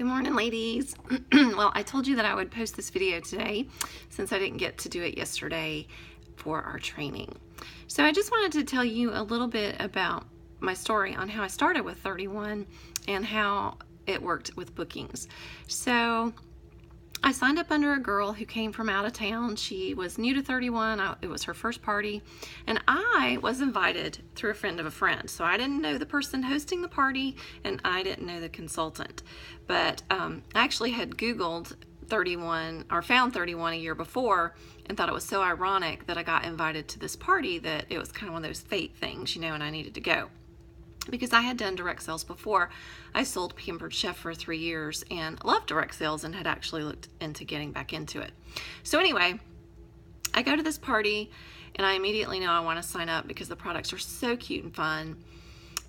Good morning, ladies. Well, I told you that I would post this video today since I didn't get to do it yesterday for our training. So I just wanted to tell you a little bit about my story on how I started with 31 and how it worked with bookings. So I signed up under a girl who came from out of town. She was new to 31. It was her first party, and I was invited through a friend of a friend. So I didn't know the person hosting the party, and I didn't know the consultant. But I actually had Googled 31 or found 31 a year before and thought it was so ironic that I got invited to this party that it was kind of one of those fate things, and I needed to go. Because I had done direct sales before. I sold Pampered Chef for 3 years and loved direct sales and had actually looked into getting back into it. So anyway, I go to this party and I immediately know I want to sign up because the products are so cute and fun.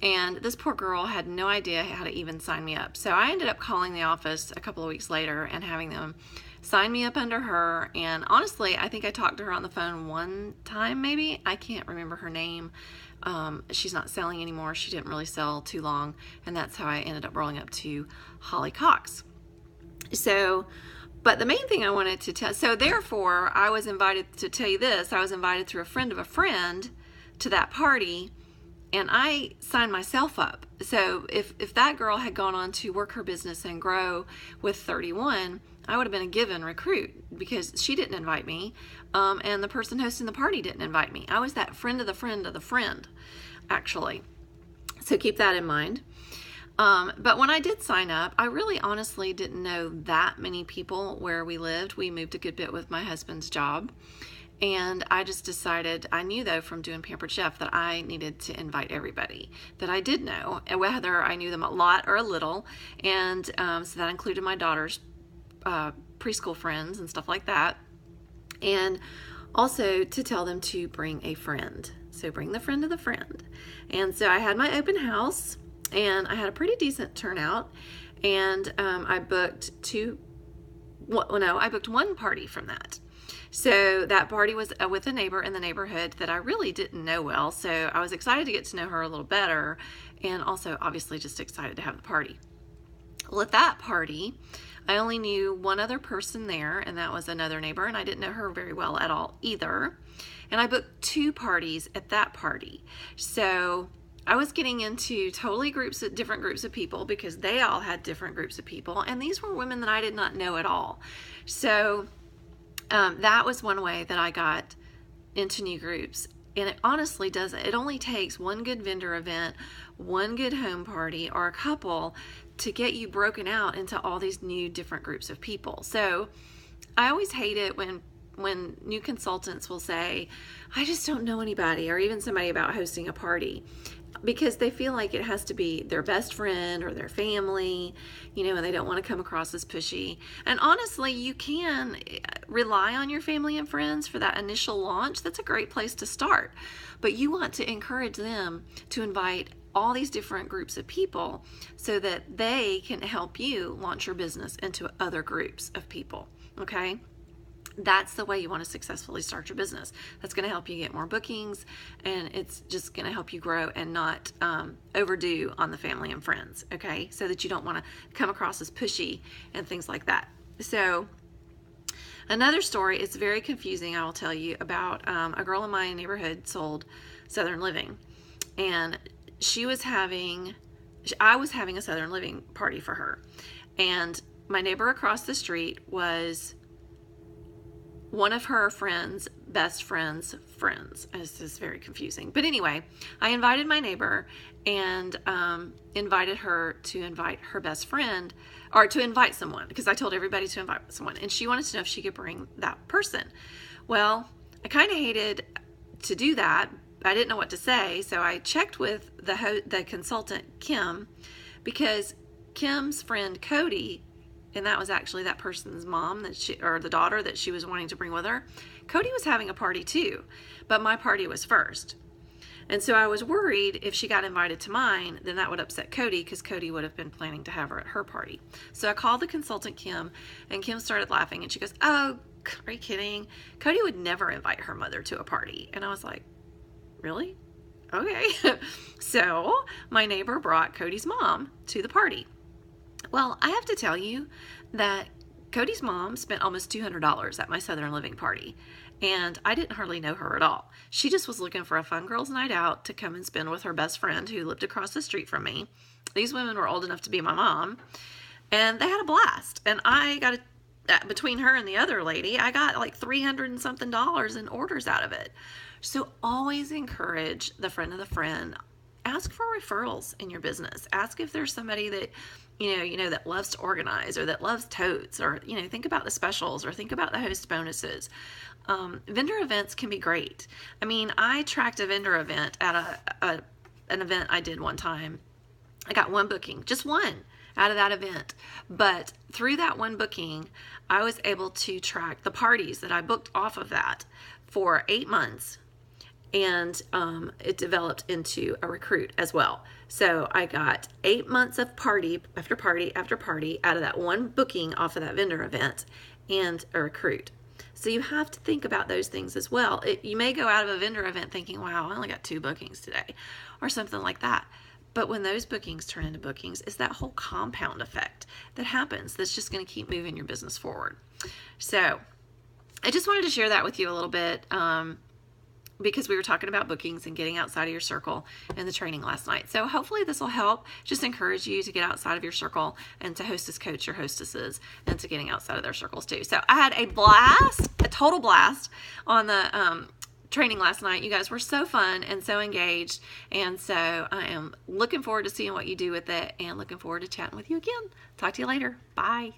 And this poor girl had no idea how to even sign me up. So I ended up calling the office a couple of weeks later and having them sign me up under her. And honestly, I think I talked to her on the phone one time maybe. I can't remember her name. She's not selling anymore. She didn't really sell too long, and that's how I ended up rolling up to Holly Cox. So, but the main thing I wanted to tell, so therefore I was invited, to tell you this, I was invited through a friend of a friend to that party, and I signed myself up. So if that girl had gone on to work her business and grow with 31, I would have been a given recruit because she didn't invite me, and the person hosting the party didn't invite me. I was that friend of the friend of the friend, actually. So keep that in mind. But when I did sign up, I really honestly didn't know that many people where we lived. We moved a good bit with my husband's job. And I just decided, I knew though from doing Pampered Chef that I needed to invite everybody that I did know, whether I knew them a lot or a little. And so that included my daughter's preschool friends and stuff like that. And also to tell them to bring a friend. So bring the friend of the friend. And so I had my open house and I had a pretty decent turnout. And I booked I booked one party from that. So that party was with a neighbor in the neighborhood that I really didn't know well. So I was excited to get to know her a little better, and also obviously just excited to have the party. Well, at that party, I only knew one other person there, and that was another neighbor, and I didn't know her very well at all either. And I booked 2 parties at that party. So I was getting into totally different groups of people because they all had different groups of people, and these were women that I did not know at all. So that was one way that I got into new groups. And it honestly doesn't. It only takes one good vendor event, one good home party, or a couple to get you broken out into all these new different groups of people. So I always hate it when new consultants will say, I just don't know anybody, or even somebody about hosting a party, because they feel like it has to be their best friend or their family, and they don't want to come across as pushy. And honestly, you can rely on your family and friends for that initial launch. That's a great place to start. But you want to encourage them to invite all these different groups of people so that they can help you launch your business into other groups of people, okay? That's the way you want to successfully start your business. That's going to help you get more bookings, and it's just going to help you grow and not overdo on the family and friends, okay? So that you don't want to come across as pushy and things like that. So another story, it's very confusing, I will tell you, about a girl in my neighborhood sold Southern Living, and I was having a Southern Living party for her, and my neighbor across the street was one of her friends' best friend's friends. This is very confusing. But anyway, I invited my neighbor and invited her to invite her best friend, or to invite someone, because I told everybody to invite someone, and she wanted to know if she could bring that person. Well, I kind of hated to do that. I didn't know what to say, so I checked with the consultant, Kim, because Kim's friend, Cody, and that was actually that person's mom, or the daughter that she was wanting to bring with her. Cody was having a party too, but my party was first. And so I was worried if she got invited to mine, then that would upset Cody, because Cody would have been planning to have her at her party. So I called the consultant, Kim, and Kim started laughing, and she goes, "Oh, are you kidding? Cody would never invite her mother to a party." And I was like, really? Okay. So my neighbor brought Cody's mom to the party. Well, I have to tell you that Cody's mom spent almost $200 at my Southern Living party, and I didn't hardly know her at all. She just was looking for a fun girls' night out to come and spend with her best friend who lived across the street from me. These women were old enough to be my mom, and they had a blast. And I got between her and the other lady, I got like $300 and something in orders out of it. So always encourage the friend of the friend. Ask for referrals in your business. Ask if there's somebody that that loves to organize, or that loves totes, or think about the specials, or think about the host bonuses. Vendor events can be great. I mean, I tracked a vendor event at an event I did one time. I got one booking, just one, out of that event. But through that one booking, I was able to track the parties that I booked off of that for 8 months. And it developed into a recruit as well. So I got 8 months of party after party after party out of that one booking off of that vendor event, and a recruit. So you have to think about those things as well. You may go out of a vendor event thinking, wow, I only got 2 bookings today, or something like that. But when those bookings turn into bookings, it's that whole compound effect that happens that's just going to keep moving your business forward. So I just wanted to share that with you a little bit, because we were talking about bookings and getting outside of your circle in the training last night. So hopefully this will help just encourage you to get outside of your circle and to hostess coach your hostesses and to getting outside of their circles too. So I had a blast, a total blast on the training last night. You guys were so fun and so engaged. And so I am looking forward to seeing what you do with it, and looking forward to chatting with you again. Talk to you later. Bye.